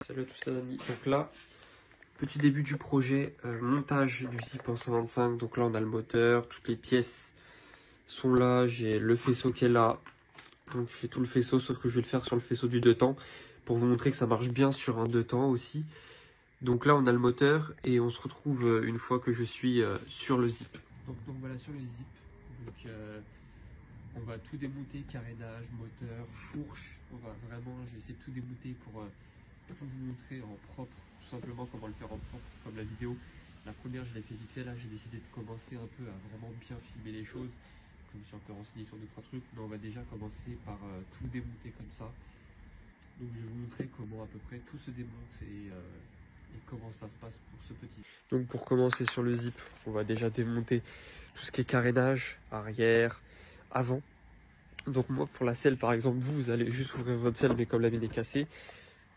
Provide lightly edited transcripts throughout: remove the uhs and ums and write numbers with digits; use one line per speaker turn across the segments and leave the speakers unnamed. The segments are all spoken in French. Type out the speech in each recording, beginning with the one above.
Salut à tous les amis, donc là, petit début du projet, montage du zip en 125, donc là on a le moteur, toutes les pièces sont là, j'ai le faisceau qui est là, donc j'ai tout le faisceau sauf que je vais le faire sur le faisceau du 2 temps, pour vous montrer que ça marche bien sur un 2 temps aussi. Donc là on a le moteur et on se retrouve une fois que je suis sur le zip. Donc voilà sur le zip, donc on va tout démonter, carénage, moteur, fourche, je vais essayer de tout démonter pour vous montrer en propre, tout simplement comment le faire en propre, comme la vidéo. La première je l'ai fait vite fait, là j'ai décidé de commencer un peu à vraiment bien filmer les choses. Je me suis un peu renseigné sur 2-3 trucs, mais on va déjà commencer par tout démonter comme ça. Donc je vais vous montrer comment à peu près tout se démonte et comment ça se passe pour ce petit. Donc pour commencer sur le zip, on va déjà démonter tout ce qui est carénage, arrière, avant. Donc moi pour la selle par exemple, vous allez juste ouvrir votre selle, mais comme la mienne est cassée,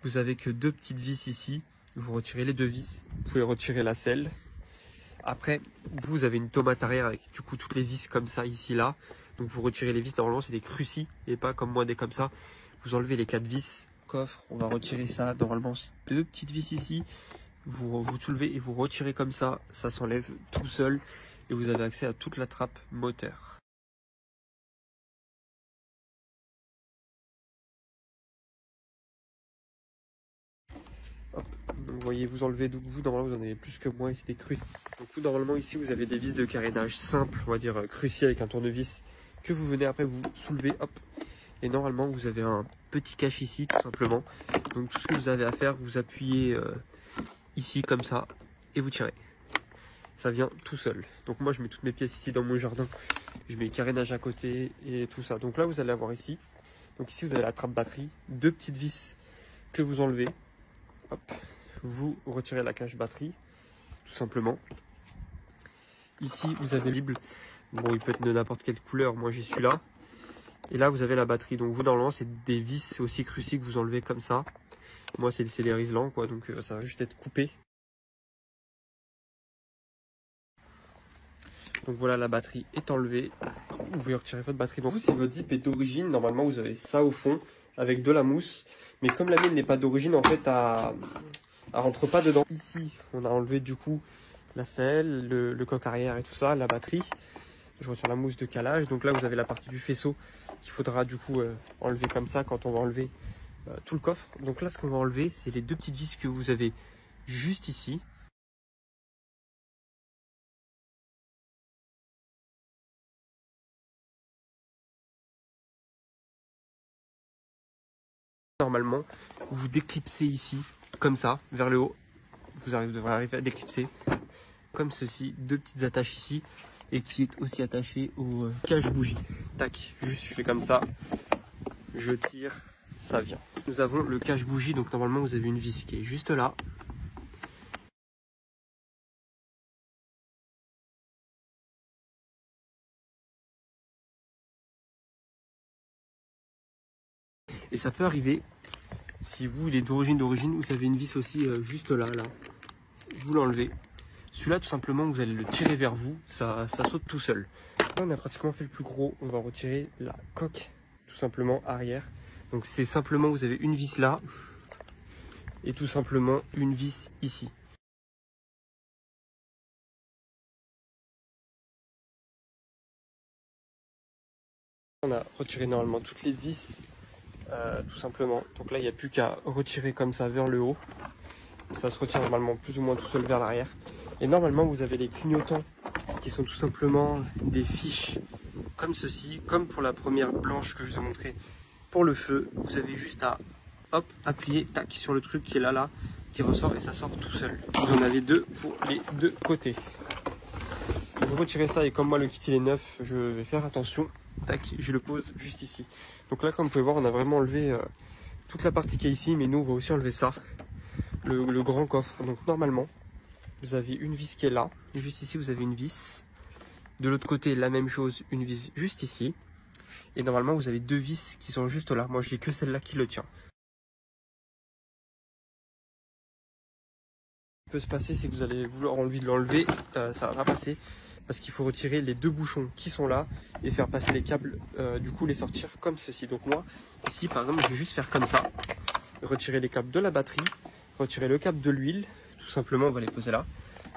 vous avez que deux petites vis ici, vous retirez les deux vis, vous pouvez retirer la selle. Après vous avez une tomate arrière avec du coup toutes les vis comme ça ici là, donc vous retirez les vis, normalement c'est des crucis et pas comme moi des comme ça. Vous enlevez les 4 vis, coffre, on va retirer ça, normalement c'est deux petites vis ici, vous soulevez et vous retirez comme ça s'enlève tout seul et vous avez accès à toute la trappe moteur. Hop. Donc vous voyez, vous enlevez, donc vous normalement vous en avez plus que moi ici des crus. Donc vous normalement ici vous avez des vis de carénage simples, on va dire crucis avec un tournevis que vous venez après vous soulevez, hop. Et normalement vous avez un petit cache ici tout simplement. Donc tout ce que vous avez à faire, vous appuyez ici comme ça et vous tirez. Ça vient tout seul. Donc moi je mets toutes mes pièces ici dans mon jardin. Je mets le carénage à côté et tout ça. Donc là vous allez avoir ici. Donc ici vous avez la trappe batterie, deux petites vis que vous enlevez. Hop. Vous retirez la cache batterie, tout simplement. Ici vous avez libre. Bon, il peut être de n'importe quelle couleur, moi j'ai celui-là. Et là vous avez la batterie. Donc vous normalement c'est des vis aussi crucis que vous enlevez comme ça. Moi c'est des riselants quoi, donc ça va juste être coupé. Donc voilà, la batterie est enlevée. Vous pouvez retirer votre batterie. Donc vous, si votre zip est d'origine, normalement vous avez ça au fond avec de la mousse. Mais comme la mienne n'est pas d'origine, en fait, elle rentre pas dedans. Ici, on a enlevé du coup la selle, le coque arrière et tout ça, la batterie. Je retire la mousse de calage. Donc là, vous avez la partie du faisceau qu'il faudra du coup enlever comme ça quand on va enlever tout le coffre. Donc là, ce qu'on va enlever, c'est les deux petites vis que vous avez juste ici. Normalement, vous déclipsez ici, comme ça, vers le haut. Vous devrez arriver à déclipser, comme ceci, deux petites attaches ici, et qui est aussi attaché au cache-bougie. Tac, juste je fais comme ça, je tire, ça vient. Nous avons le cache-bougie, donc normalement vous avez une vis qui est juste là. Et ça peut arriver, si vous, il est d'origine, vous avez une vis aussi juste là, vous l'enlevez. Celui-là, tout simplement, vous allez le tirer vers vous, ça saute tout seul. Là, on a pratiquement fait le plus gros, on va retirer la coque, tout simplement, arrière. Donc c'est simplement, vous avez une vis là, et tout simplement une vis ici. On a retiré normalement toutes les vis, tout simplement. Donc là, il n'y a plus qu'à retirer comme ça vers le haut. Ça se retire normalement plus ou moins tout seul vers l'arrière. Et normalement, vous avez les clignotants qui sont tout simplement des fiches comme ceci, comme pour la première blanche que je vous ai montré pour le feu. Vous avez juste à hop, appuyer tac, sur le truc qui est là, qui ressort et ça sort tout seul. Vous en avez deux pour les deux côtés. Vous retirez ça et comme moi le kit il est neuf, je vais faire attention. Tac, je le pose juste ici. Donc là, comme vous pouvez voir, on a vraiment enlevé toute la partie qui est ici, mais nous on va aussi enlever ça, le grand coffre. Donc normalement, vous avez une vis qui est là, et juste ici vous avez une vis. De l'autre côté, la même chose, une vis juste ici. Et normalement, vous avez deux vis qui sont juste là. Moi, j'ai que celle-là qui le tient. Ce qui peut se passer, c'est que vous allez vouloir envie de l'enlever, ça va pas passer. Parce qu'il faut retirer les deux bouchons qui sont là et faire passer les câbles, du coup les sortir comme ceci. Donc moi, ici par exemple, je vais juste faire comme ça, retirer les câbles de la batterie retirer le cap de l'huile, tout simplement on va les poser là,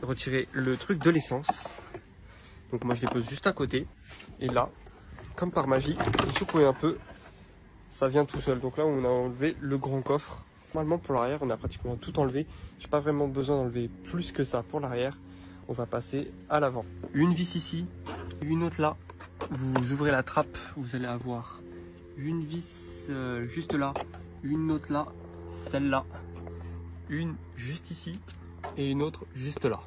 retirer le truc de l'essence, donc moi je les pose juste à côté, et là, comme par magie, vous secouez un peu, ça vient tout seul. Donc là on a enlevé le grand coffre. Normalement pour l'arrière on a pratiquement tout enlevé, j'ai pas vraiment besoin d'enlever plus que ça pour l'arrière. On va passer à l'avant. Une vis ici, une autre là, vous ouvrez la trappe, vous allez avoir une vis juste là, une autre là, celle-là, une juste ici et une autre juste là.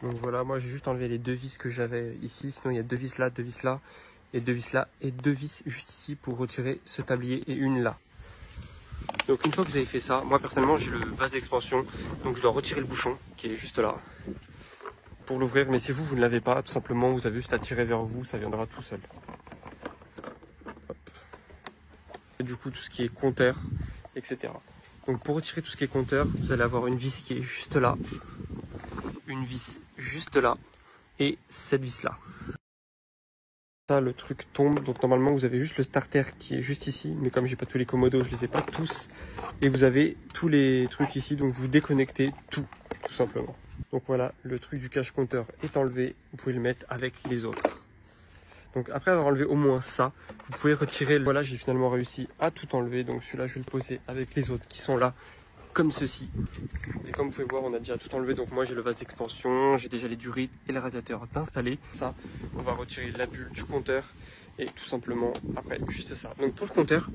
Donc voilà, moi j'ai juste enlevé les deux vis que j'avais ici, sinon il y a deux vis là, deux vis là, et deux vis là, et deux vis juste ici pour retirer ce tablier et une là. Donc une fois que vous avez fait ça, moi personnellement j'ai le vase d'expansion, donc je dois retirer le bouchon qui est juste là pour l'ouvrir, mais si vous ne l'avez pas, tout simplement vous avez juste à tirer vers vous, ça viendra tout seul. Hop. Et du coup tout ce qui est compteur, etc. Donc pour retirer tout ce qui est compteur, vous allez avoir une vis qui est juste là, une vis juste là, et cette vis là. Ça, le truc tombe, donc normalement vous avez juste le starter qui est juste ici, mais comme j'ai pas tous les commodos, je les ai pas tous, et vous avez tous les trucs ici, donc vous déconnectez tout simplement. Donc voilà, le truc du cache compteur est enlevé, vous pouvez le mettre avec les autres. Donc après avoir enlevé au moins ça, vous pouvez retirer, voilà, j'ai finalement réussi à tout enlever, donc celui-là je vais le poser avec les autres qui sont là, comme ceci. Et comme vous pouvez voir, on a déjà tout enlevé, donc moi j'ai le vase d'expansion, j'ai déjà les durites et le radiateur d'installer. Ça, on va retirer la bulle du compteur et tout simplement après juste ça. Donc pour le compteur,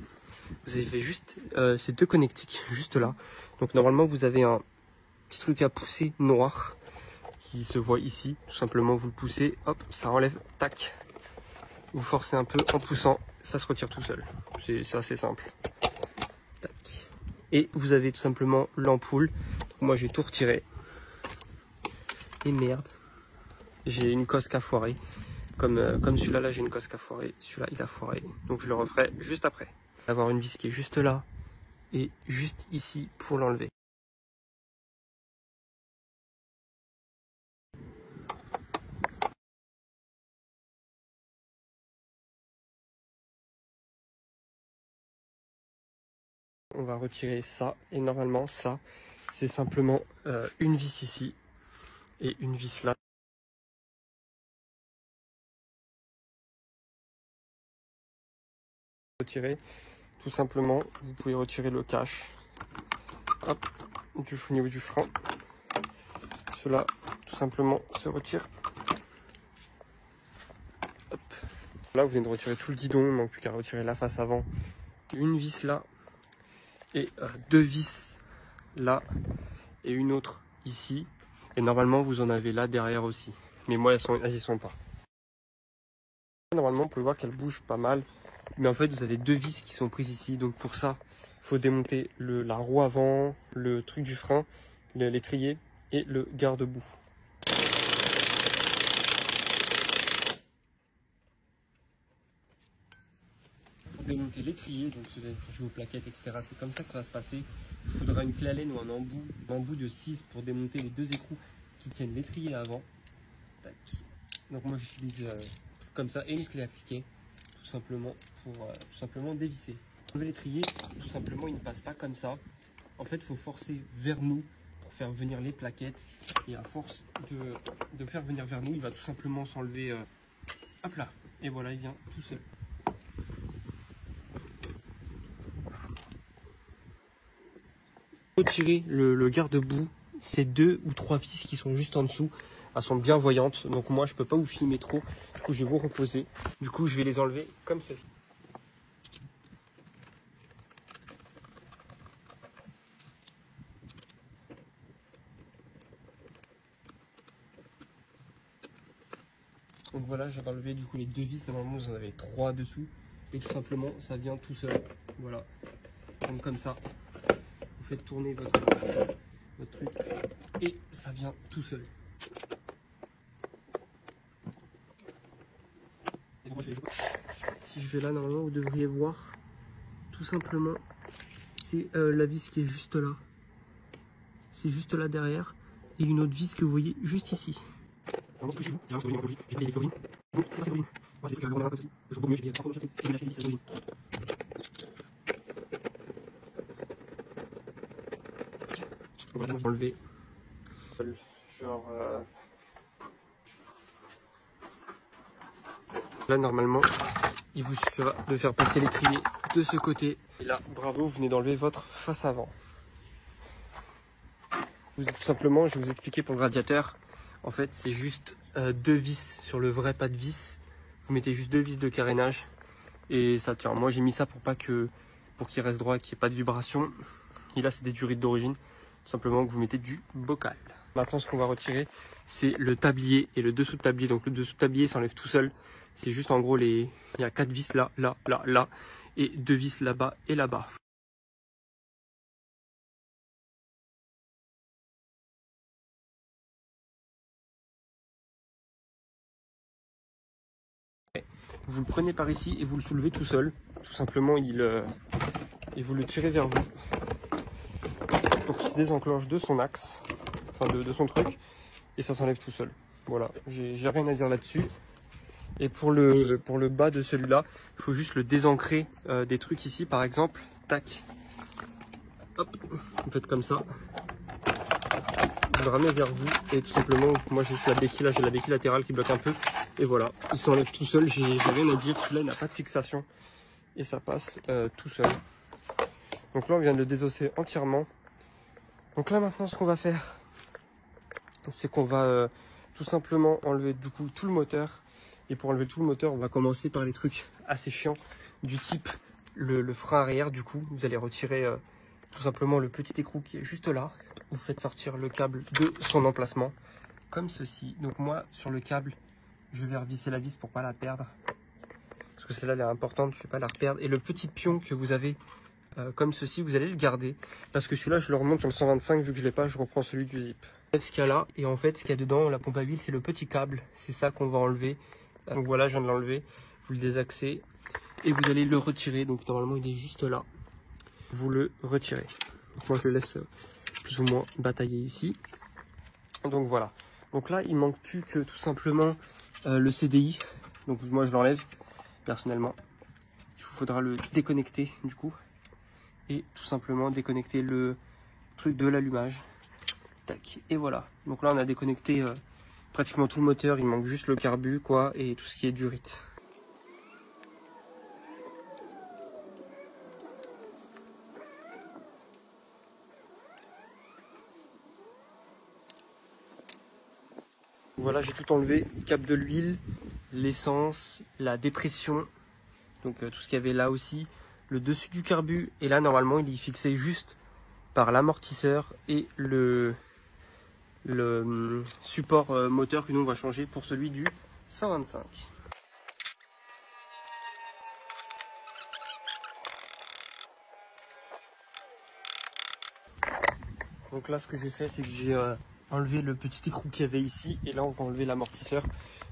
vous avez juste ces deux connectiques juste là. Donc normalement vous avez un petit truc à pousser noir qui se voit ici. Tout simplement vous le poussez, hop, ça enlève, tac. Vous forcez un peu en poussant, ça se retire tout seul. C'est assez simple. Tac. Et vous avez tout simplement l'ampoule. Moi j'ai tout retiré. Et merde, j'ai une cosque à foirer. Comme celui-là, là j'ai une cosque à foirer. Celui-là il a foiré. Donc je le referai juste après. Avoir une vis qui est juste là et juste ici pour l'enlever. On va retirer ça et normalement ça c'est simplement une vis ici et une vis là. Retirer tout simplement, vous pouvez retirer le cache, hop, au niveau du frein. Cela tout simplement se retire. Hop. Là vous venez de retirer tout le guidon, il ne manque plus qu'à retirer la face avant, une vis là et deux vis là et une autre ici. Et normalement vous en avez là derrière aussi, mais moi elles y sont pas. Normalement, on peut voir qu'elle bouge pas mal, mais en fait, vous avez deux vis qui sont prises ici. Donc pour ça, il faut démonter la roue avant, le truc du frein, l'étrier et le garde-boue. Pour démonter l'étrier, donc vous allez toucher vos plaquettes, etc. C'est comme ça que ça va se passer. Il faudra une clé à laine ou un embout de 6 pour démonter les deux écrous qui tiennent l'étrier avant. Tac. Donc moi, j'utilise comme ça et une clé à cliquer. Tout simplement pour tout simplement dévisser. Enlever l'étrier, tout simplement il ne passe pas comme ça. En fait il faut forcer vers nous pour faire venir les plaquettes et à force de faire venir vers nous il va tout simplement s'enlever, hop là, et voilà il vient tout seul. Retirer le garde-boue, ces deux ou trois vis qui sont juste en dessous, elles sont bien voyantes, donc moi je peux pas vous filmer trop, du coup je vais vous reposer, du coup je vais les enlever comme ceci. Donc voilà, j'ai enlevé du coup les deux vis, normalement vous en avez trois dessous, et tout simplement ça vient tout seul, voilà, donc comme ça, vous faites tourner votre truc, et ça vient tout seul. Si je vais là, normalement vous devriez voir, tout simplement, c'est la vis qui est juste là, c'est juste là derrière, et une autre vis que vous voyez juste ici. Voilà, enlever. Genre là normalement il vous suffira de faire passer l'étrier de ce côté. Et là, bravo, vous venez d'enlever votre face avant. Tout simplement, je vais vous expliquer pour le radiateur. En fait, c'est juste 2 vis sur le vrai pas de vis. Vous mettez juste 2 vis de carénage et ça tient. Moi, j'ai mis ça pour qu'il reste droit et qu'il n'y ait pas de vibration. Et là, c'est des durites d'origine. Tout simplement que vous mettez du bocal. Maintenant, ce qu'on va retirer, c'est le tablier et le dessous de tablier. Donc, le dessous de tablier s'enlève tout seul. C'est juste en gros, il y a 4 vis là, là, là, là. Et 2 vis là-bas et là-bas. Vous le prenez par ici et vous le soulevez tout seul. Tout simplement, et vous le tirez vers vous pour qu'il se désenclenche de son axe, enfin de son truc, et ça s'enlève tout seul. Voilà, j'ai rien à dire là-dessus. Et pour le bas de celui-là, il faut juste le désancrer des trucs ici, par exemple. Tac. Hop, vous faites comme ça. Vous le ramenez vers vous et tout simplement, moi j'ai juste la béquille là, j'ai la béquille latérale qui bloque un peu. Et voilà, il s'enlève tout seul, j'ai rien à dire. Celui-là, il n'a pas de fixation et ça passe tout seul. Donc là, on vient de le désosser entièrement. Donc là, maintenant, ce qu'on va faire, c'est qu'on va tout simplement enlever du coup tout le moteur. Et pour enlever tout le moteur, on va commencer par les trucs assez chiants du type le frein arrière. Du coup, vous allez retirer tout simplement le petit écrou qui est juste là. Vous faites sortir le câble de son emplacement comme ceci. Donc moi, sur le câble, je vais revisser la vis pour pas la perdre. Parce que celle-là, elle est importante, je ne vais pas la reperdre. Et le petit pion que vous avez comme ceci, vous allez le garder. Parce que celui-là, je le remonte sur le 125, vu que je ne l'ai pas, je reprends celui du zip. Ce qu'il y a là, et en fait, ce qu'il y a dedans, la pompe à huile, c'est le petit câble. C'est ça qu'on va enlever. Donc voilà, je viens de l'enlever. Vous le désaxez et vous allez le retirer. Donc normalement, il est juste là. Vous le retirez. Donc, moi, je le laisse plus ou moins batailler ici. Donc voilà. Donc là, il manque plus que tout simplement le CDI. Donc moi, je l'enlève personnellement. Il faudra le déconnecter du coup. Et tout simplement déconnecter le truc de l'allumage. Tac. Et voilà. Donc là, on a déconnecté pratiquement tout le moteur. Il manque juste le carbu, quoi, et tout ce qui est durite. Voilà, j'ai tout enlevé. Cap de l'huile, l'essence, la dépression. Donc tout ce qu'il y avait là aussi. Le dessus du carbu. Et là, normalement, il est fixé juste par l'amortisseur et le support moteur que nous on va changer pour celui du 125. Donc là, ce que j'ai fait, c'est que j'ai enlevé le petit écrou qu'il y avait ici et là on va enlever l'amortisseur.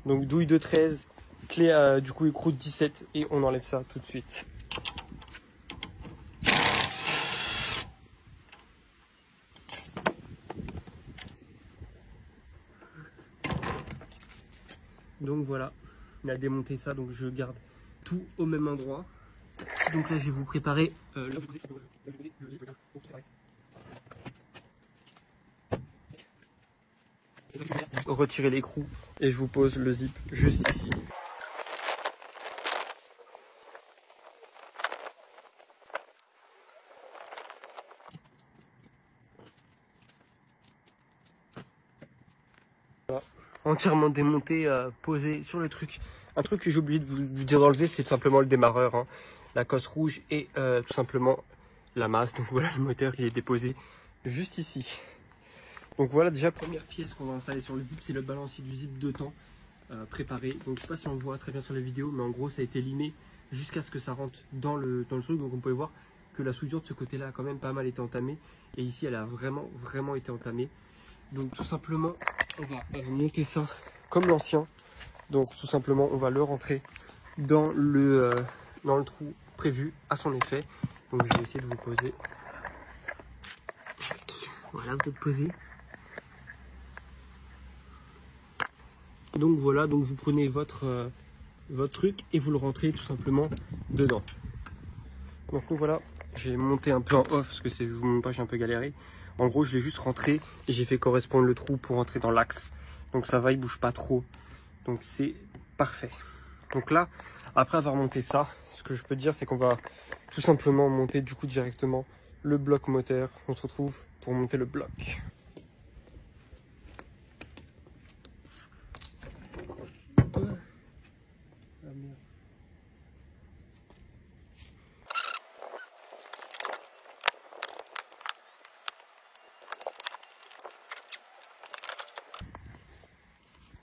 Donc douille de 13, clé du coup écrou de 17 et on enlève ça tout de suite. Donc voilà, il a démonté ça, donc je garde tout au même endroit. Donc là, je vais vous préparer retirer l'écrou et je vous pose le zip juste ici. Voilà. Entièrement démonté, posé sur le truc. Un truc que j'ai oublié de vous dire d'enlever, c'est tout simplement le démarreur, hein. La cosse rouge et tout simplement la masse. Donc voilà, le moteur il est déposé juste ici. Donc voilà, déjà première pièce qu'on va installer sur le zip, c'est le balancier du zip de temps préparé. Donc je sais pas si on le voit très bien sur la vidéo, mais en gros ça a été limé jusqu'à ce que ça rentre dans le truc. Donc on peut voir que la soudure de ce côté-là a quand même pas mal été entamée. Et ici elle a vraiment été entamée. Donc tout simplement, on va monter ça comme l'ancien. Donc tout simplement, on va le rentrer dans le trou prévu à son effet. Donc je vais essayer de vous poser. Voilà, vous êtes posé. Donc voilà, donc vous prenez votre truc et vous le rentrez tout simplement dedans. Donc voilà, j'ai monté un peu en off parce que je vous montre pas, j'ai un peu galéré. En gros, je l'ai juste rentré et j'ai fait correspondre le trou pour rentrer dans l'axe. Donc ça va, il bouge pas trop. Donc c'est parfait. Donc là, après avoir monté ça, ce que je peux dire, c'est qu'on va tout simplement monter du coup directement le bloc moteur. On se retrouve pour monter le bloc.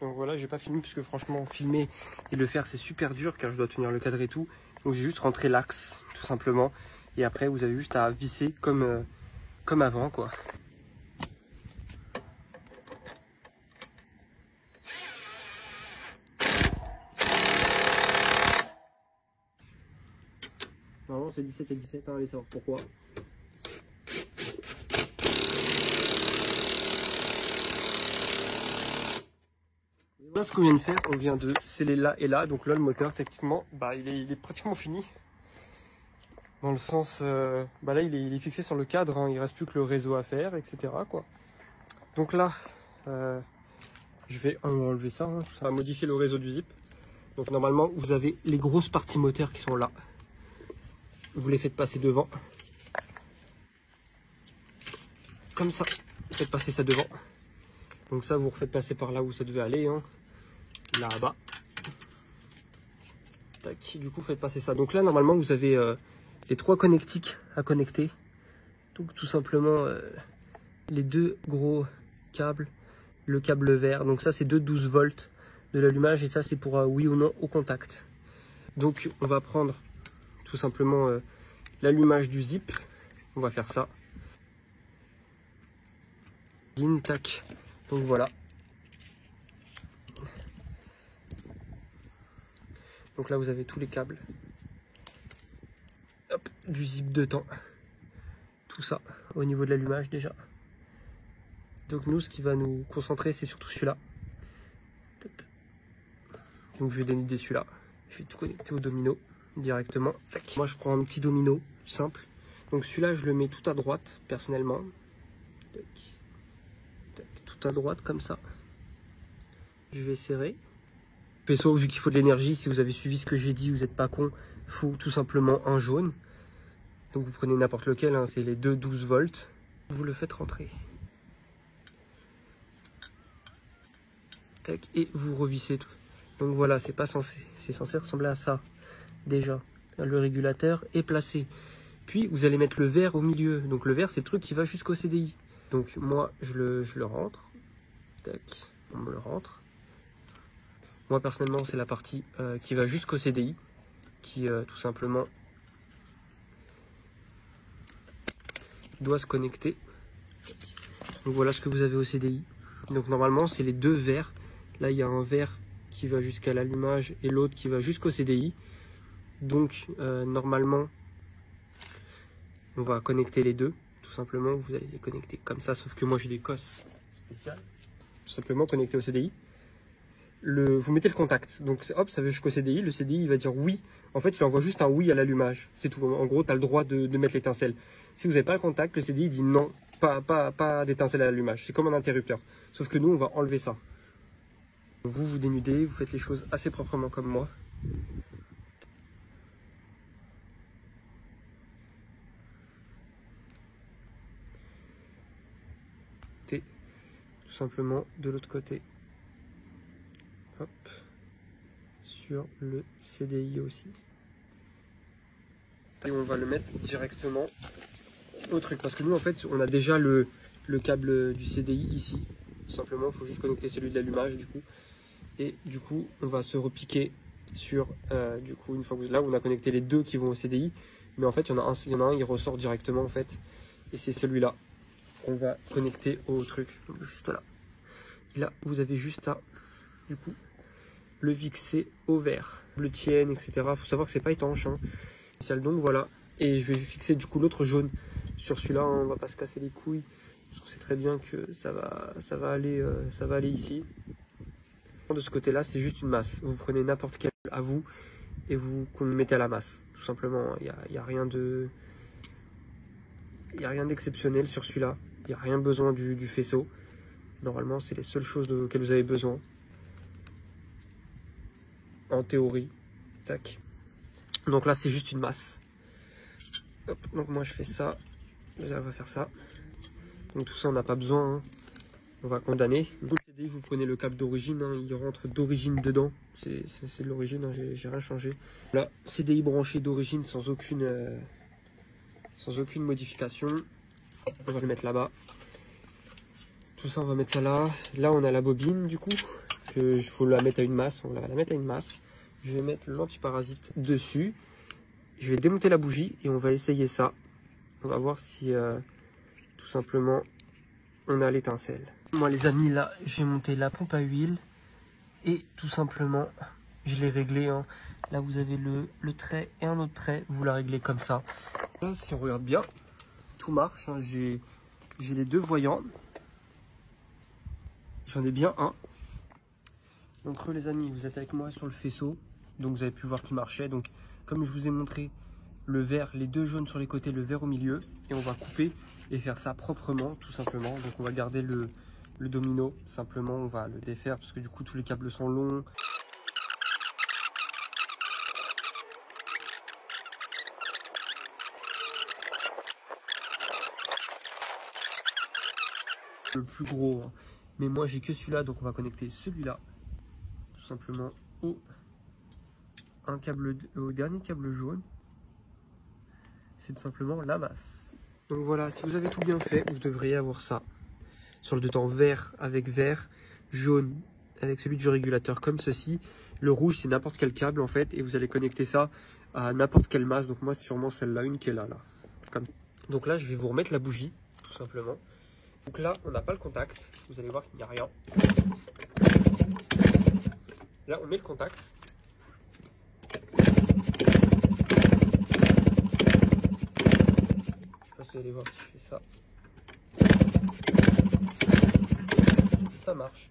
Donc voilà, j'ai pas filmé parce que franchement filmer et le faire c'est super dur car je dois tenir le cadre et tout. Donc j'ai juste rentré l'axe tout simplement et après vous avez juste à visser comme avant quoi. Normalement c'est 17 et 17, hein, allez savoir pourquoi. Là ce qu'on vient de faire, on vient de sceller là et là, donc là le moteur techniquement il est pratiquement fini. Dans le sens, là il est fixé sur le cadre, hein, il reste plus que le réseau à faire, etc. quoi. Donc là, je vais enlever ça, hein, ça va modifier le réseau du zip. Donc normalement vous avez les grosses parties moteurs qui sont là. Vous les faites passer devant. Comme ça, vous faites passer ça devant. Donc ça vous refaites passer par là où ça devait aller, hein. Là-bas. Tac, du coup faites passer ça. Donc là normalement vous avez les 3 connectiques à connecter. Donc tout simplement les 2 gros câbles, le câble vert. Donc ça c'est 12 volts de l'allumage et ça c'est pour oui ou non au contact. Donc on va prendre tout simplement l'allumage du zip. On va faire ça. Tac. Donc voilà. Donc là vous avez tous les câbles. Hop, du zip de temps. Tout ça au niveau de l'allumage déjà. Donc nous ce qui va nous concentrer c'est surtout celui-là. Donc je vais dénuder celui-là. Je vais tout connecter au domino directement. Moi je prends un petit domino simple. Donc celui-là je le mets tout à droite personnellement. Tac. Tac. Tout à droite comme ça. Je vais serrer. Faisceau, vu qu'il faut de l'énergie, si vous avez suivi ce que j'ai dit, vous n'êtes pas con, il faut tout simplement un jaune. Donc vous prenez n'importe lequel, hein, c'est les 12 volts. Vous le faites rentrer. Tac, et vous revissez tout. Donc voilà, c'est pas censé, c'est censé ressembler à ça. Déjà, le régulateur est placé. Puis vous allez mettre le vert au milieu. Donc le vert, c'est le truc qui va jusqu'au CDI. Donc moi, je le rentre. Tac, on me le rentre. Moi personnellement c'est la partie qui va jusqu'au CDI, qui tout simplement doit se connecter. Donc voilà ce que vous avez au CDI. Donc normalement c'est les 2 verts. Là il y a un vert qui va jusqu'à l'allumage et l'autre qui va jusqu'au CDI. Donc normalement on va connecter les deux. Tout simplement vous allez les connecter comme ça, sauf que moi j'ai des cosses spéciales. Tout simplement connecter au CDI. Vous mettez le contact, donc hop, ça va jusqu'au CDI, le CDI il va dire oui, en fait il envoie juste un oui à l'allumage, c'est tout, en gros tu as le droit de mettre l'étincelle. Si vous n'avez pas le contact, le CDI dit non, pas d'étincelle à l'allumage, c'est comme un interrupteur, sauf que nous on va enlever ça. Vous dénudez, vous faites les choses assez proprement comme moi. Tout simplement de l'autre côté. Hop, sur le CDI aussi. Et on va le mettre directement au truc. Parce que nous, en fait, on a déjà le câble du CDI ici. Tout simplement, il faut juste connecter celui de l'allumage, du coup. Et du coup, on va se repiquer sur, du coup, une fois que là, on a connecté les 2 qui vont au CDI. Mais en fait, il y en a un, il ressort directement, en fait. Et c'est celui-là qu'on va connecter au truc. Donc, juste là. Et là, vous avez juste à, du coup, le fixer au vert, le tienne, etc. Il faut savoir que c'est pas étanche, hein. Donc voilà, et je vais fixer du coup l'autre jaune sur celui-là, hein. On va pas se casser les couilles, parce qu'on sait très bien que ça va aller ici. De ce côté-là, c'est juste une masse. Vous prenez n'importe quel à vous et vous qu'on mettez à la masse. Tout simplement, il n'y a rien de... Il n'y a rien d'exceptionnel sur celui-là. Il n'y a rien besoin du faisceau. Normalement, c'est les seules choses auxquelles vous avez besoin. En théorie. Tac. Donc là, c'est juste une masse. Hop, donc moi, je fais ça. Déjà, on va faire ça. Donc tout ça, on n'a pas besoin. Hein. On va condamner. Donc, vous prenez le câble d'origine. Hein. Il rentre d'origine dedans. C'est de l'origine. Hein. J'ai rien changé. Là, CDI branché d'origine sans aucune modification. On va le mettre là-bas. Tout ça, on va mettre ça là. Là, on a la bobine, du coup, que il faut la mettre à une masse. On va la mettre à une masse. Je vais mettre l'antiparasite dessus. Je vais démonter la bougie et on va essayer ça. On va voir si, tout simplement, on a l'étincelle. Moi, les amis, là, j'ai monté la pompe à huile. Et tout simplement, je l'ai réglé. Hein. Là, vous avez le trait et un autre trait. Vous la réglez comme ça. Là, si on regarde bien, tout marche. Hein. J'ai les deux voyants. J'en ai bien un. Donc les amis, vous êtes avec moi sur le faisceau. Donc vous avez pu voir qu'il marchait. Donc comme je vous ai montré, le vert, les deux jaunes sur les côtés, le vert au milieu. Et on va couper et faire ça proprement, tout simplement. Donc on va garder le domino. Simplement, on va le défaire parce que du coup tous les câbles sont longs. Le plus gros, hein. Mais moi j'ai que celui-là, donc on va connecter celui-là tout simplement au dernier câble jaune. C'est tout simplement la masse. Donc voilà, si vous avez tout bien fait, vous devriez avoir ça sur le dedans vert avec vert, jaune avec celui du régulateur comme ceci. Le rouge c'est n'importe quel câble en fait, et vous allez connecter ça à n'importe quelle masse. Donc moi c'est sûrement celle-là, une qui est là. Comme... Donc là je vais vous remettre la bougie tout simplement. Donc là, on n'a pas le contact. Vous allez voir qu'il n'y a rien. Là, on met le contact. Je sais pas si vous allez voir si je fais ça. Ça marche.